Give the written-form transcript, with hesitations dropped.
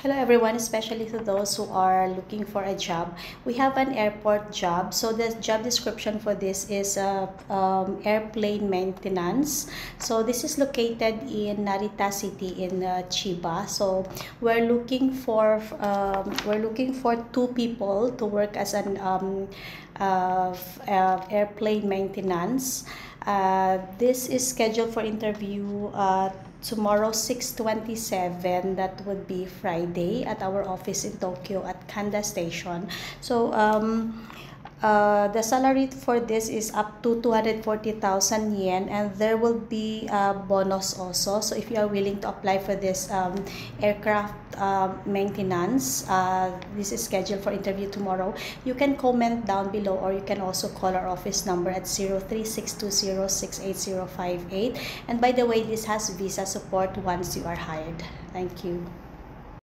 Hello everyone, especially to those who are looking for a job. We have an airport job. So the job description for this is airplane maintenance. So this is located in Narita City in Chiba. So we're looking for two people to work as an airplane maintenance. This is scheduled for interview tomorrow 6/27. That would be Friday at our office in Tokyo at Kanda Station. So the salary for this is up to 240,000 yen, and there will be a bonus also. So if you are willing to apply for this aircraft maintenance, this is scheduled for interview tomorrow. You can comment down below, or you can also call our office number at 0362068058. And by the way, this has visa support once you are hired. Thank you.